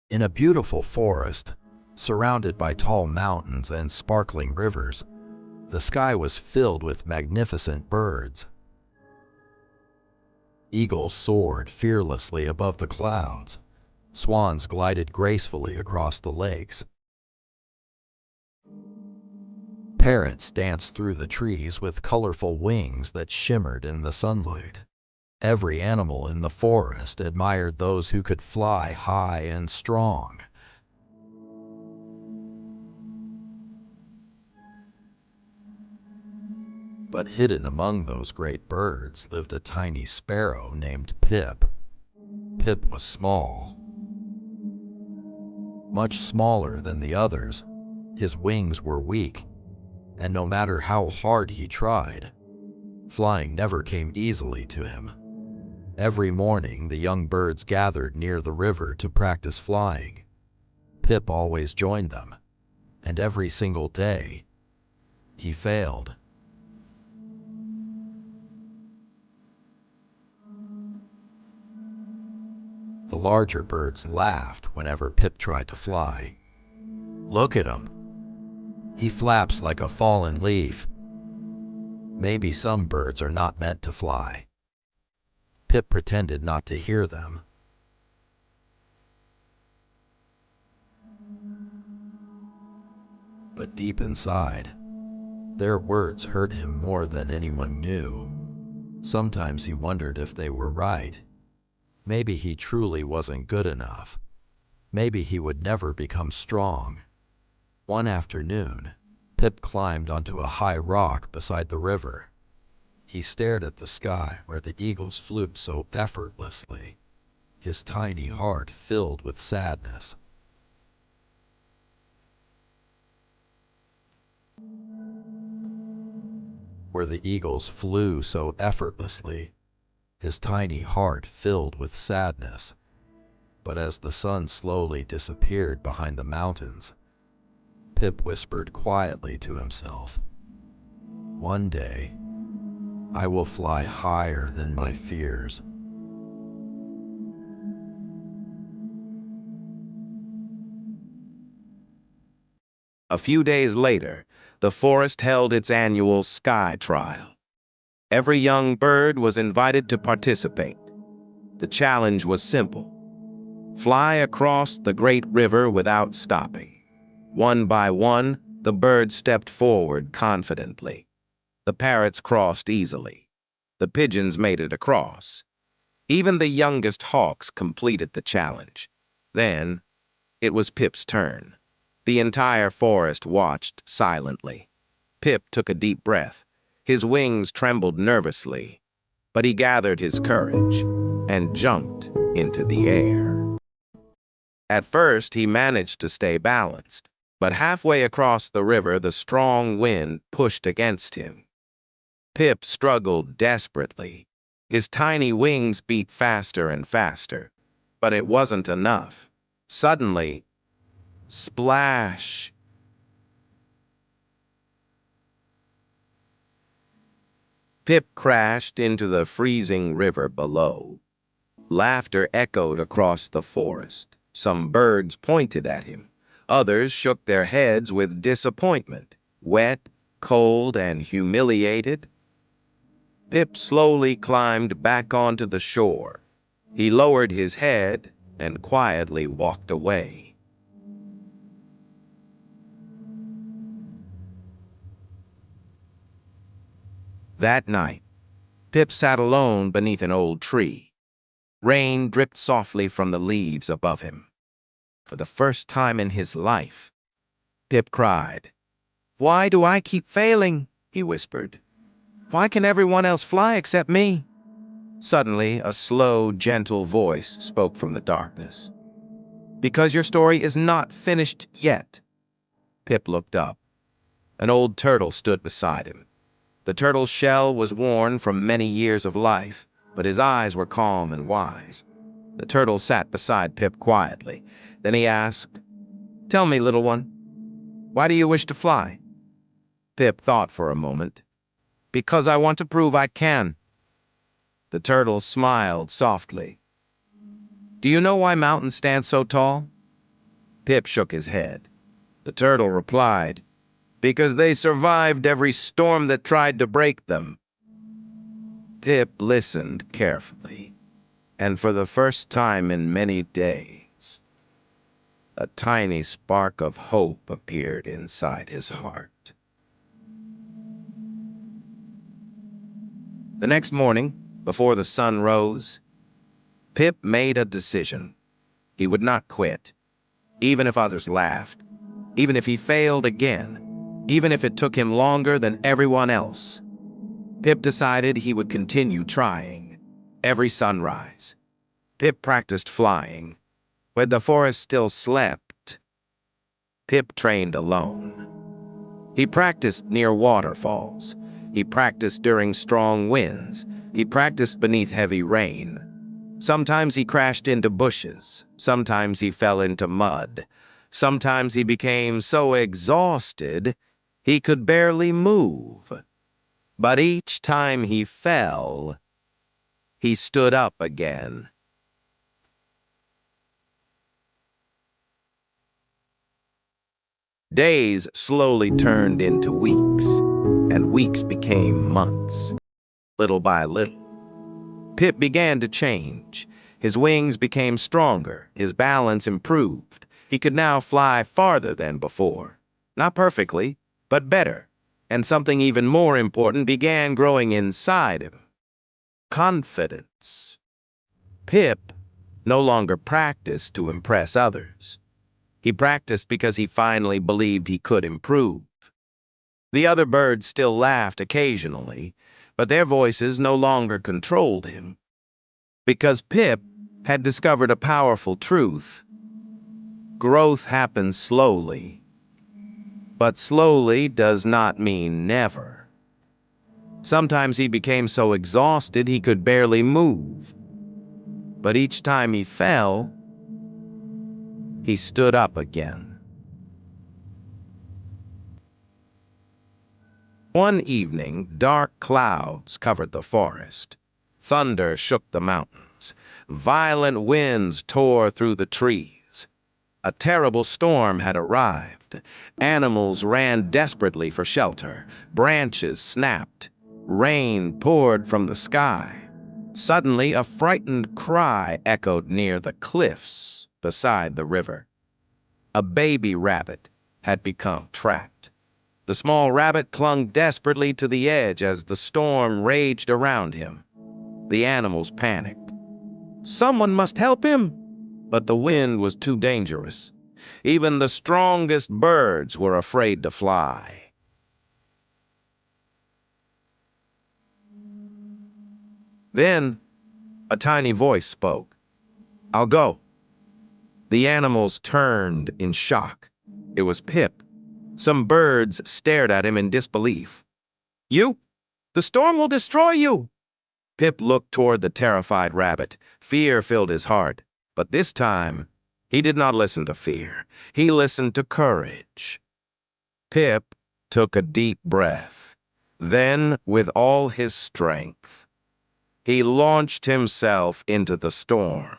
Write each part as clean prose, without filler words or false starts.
In a beautiful forest, surrounded by tall mountains and sparkling rivers, the sky was filled with magnificent birds. Eagles soared fearlessly above the clouds. Swans glided gracefully across the lakes. Parrots danced through the trees with colorful wings that shimmered in the sunlight. Every animal in the forest admired those who could fly high and strong. But hidden among those great birds lived a tiny sparrow named Pip. Pip was small, much smaller than the others. His wings were weak, and no matter how hard he tried, flying never came easily to him. Every morning, the young birds gathered near the river to practice flying. Pip always joined them, and every single day, he failed. The larger birds laughed whenever Pip tried to fly. "Look at him. He flaps like a fallen leaf. Maybe some birds are not meant to fly." Pip pretended not to hear them. But deep inside, their words hurt him more than anyone knew. Sometimes he wondered if they were right. Maybe he truly wasn't good enough. Maybe he would never become strong. One afternoon, Pip climbed onto a high rock beside the river. He stared at the sky where the eagles flew so effortlessly, his tiny heart filled with sadness. Where the eagles flew so effortlessly, his tiny heart filled with sadness. But as the sun slowly disappeared behind the mountains, Pip whispered quietly to himself, "One day, I will fly higher than my fears." A few days later, the forest held its annual sky trial. Every young bird was invited to participate. The challenge was simple: fly across the great river without stopping. One by one, the birds stepped forward confidently. The parrots crossed easily. The pigeons made it across. Even the youngest hawks completed the challenge. Then, it was Pip's turn. The entire forest watched silently. Pip took a deep breath. His wings trembled nervously, but he gathered his courage and jumped into the air. At first, he managed to stay balanced, but halfway across the river, the strong wind pushed against him. Pip struggled desperately. His tiny wings beat faster and faster, but it wasn't enough. Suddenly, splash! Pip crashed into the freezing river below. Laughter echoed across the forest. Some birds pointed at him. Others shook their heads with disappointment. Wet, cold, and humiliated, Pip slowly climbed back onto the shore. He lowered his head and quietly walked away. That night, Pip sat alone beneath an old tree. Rain dripped softly from the leaves above him. For the first time in his life, Pip cried. "Why do I keep failing?" he whispered. "Why can everyone else fly except me?" Suddenly, a slow, gentle voice spoke from the darkness. "Because your story is not finished yet." Pip looked up. An old turtle stood beside him. The turtle's shell was worn from many years of life, but his eyes were calm and wise. The turtle sat beside Pip quietly. Then he asked, "Tell me, little one, why do you wish to fly?" Pip thought for a moment. "Because I want to prove I can." The turtle smiled softly. "Do you know why mountains stand so tall? Pip shook his head. The turtle replied, "Because they survived every storm that tried to break them." Pip listened carefully, and for the first time in many days, a tiny spark of hope appeared inside his heart. The next morning, before the sun rose, Pip made a decision. He would not quit, even if others laughed, even if he failed again, even if it took him longer than everyone else. Pip decided he would continue trying. Every sunrise, Pip practiced flying. When the forest still slept, Pip trained alone. He practiced near waterfalls. He practiced during strong winds. He practiced beneath heavy rain. Sometimes he crashed into bushes. Sometimes he fell into mud. Sometimes he became so exhausted he could barely move. But each time he fell, he stood up again. Days slowly turned into weeks, and weeks became months. Little by little, Pip began to change. His wings became stronger, his balance improved. He could now fly farther than before. Not perfectly, but better. And something even more important began growing inside him. Confidence. Pip no longer practiced to impress others. He practiced because he finally believed he could improve. The other birds still laughed occasionally, but their voices no longer controlled him. Because Pip had discovered a powerful truth. Growth happens slowly, but slowly does not mean never. Sometimes he became so exhausted he could barely move. But each time he fell, he stood up again. One evening, dark clouds covered the forest. Thunder shook the mountains. Violent winds tore through the trees. A terrible storm had arrived. Animals ran desperately for shelter. Branches snapped. Rain poured from the sky. Suddenly, a frightened cry echoed near the cliffs beside the river. A baby rabbit had become trapped. The small rabbit clung desperately to the edge as the storm raged around him. The animals panicked. Someone must help him! But the wind was too dangerous. Even the strongest birds were afraid to fly. Then, a tiny voice spoke. "I'll go." The animals turned in shock. It was Pip. Some birds stared at him in disbelief. "You? The storm will destroy you!" Pip looked toward the terrified rabbit. Fear filled his heart. But this time, he did not listen to fear. He listened to courage. Pip took a deep breath. Then, with all his strength, he launched himself into the storm.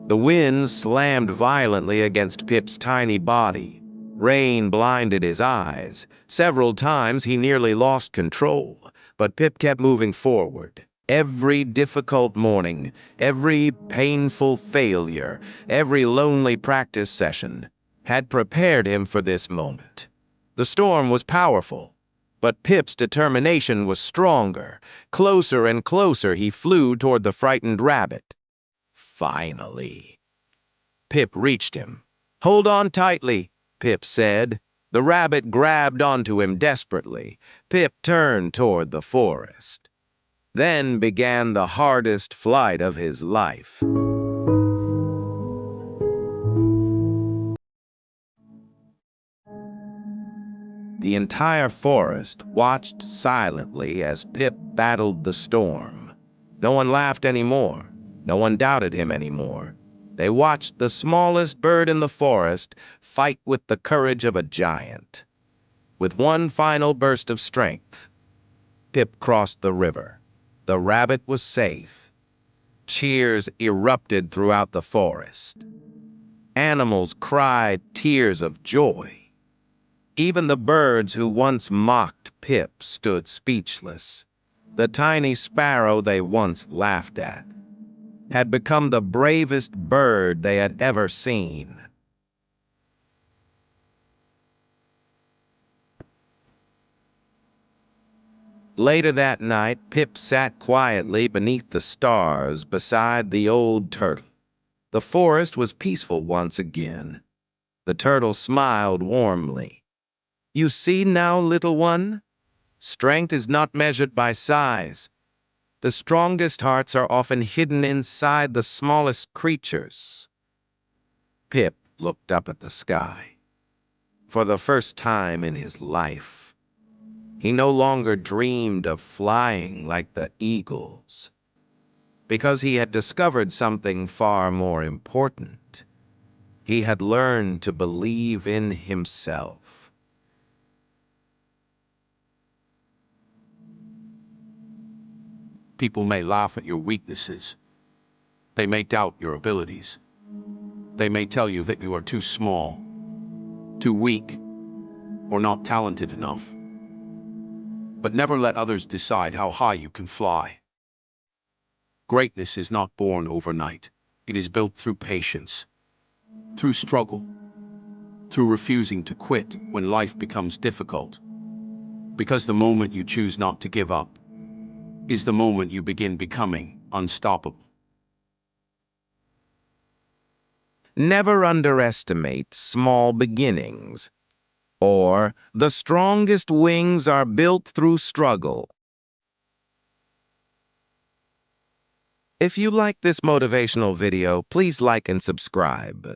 The wind slammed violently against Pip's tiny body. Rain blinded his eyes. Several times he nearly lost control, but Pip kept moving forward. Every difficult morning, every painful failure, every lonely practice session had prepared him for this moment. The storm was powerful, but Pip's determination was stronger. Closer and closer he flew toward the frightened rabbit. Finally, Pip reached him. "Hold on tightly," Pip said. The rabbit grabbed onto him desperately. Pip turned toward the forest. Then began the hardest flight of his life. The entire forest watched silently as Pip battled the storm. No one laughed anymore. No one doubted him anymore. They watched the smallest bird in the forest fight with the courage of a giant. With one final burst of strength, Pip crossed the river. The rabbit was safe. Cheers erupted throughout the forest. Animals cried tears of joy. Even the birds who once mocked Pip stood speechless. The tiny sparrow they once laughed at had become the bravest bird they had ever seen. Later that night, Pip sat quietly beneath the stars beside the old turtle. The forest was peaceful once again. The turtle smiled warmly. "You see now, little one? Strength is not measured by size. The strongest hearts are often hidden inside the smallest creatures." Pip looked up at the sky. For the first time in his life, he no longer dreamed of flying like the eagles, because he had discovered something far more important. He had learned to believe in himself. People may laugh at your weaknesses. They may doubt your abilities. They may tell you that you are too small, too weak, or not talented enough. But never let others decide how high you can fly. Greatness is not born overnight. It is built through patience, through struggle, through refusing to quit when life becomes difficult. Because the moment you choose not to give up is the moment you begin becoming unstoppable. Never underestimate small beginnings, or the strongest wings are built through struggle. If you like this motivational video, please like and subscribe.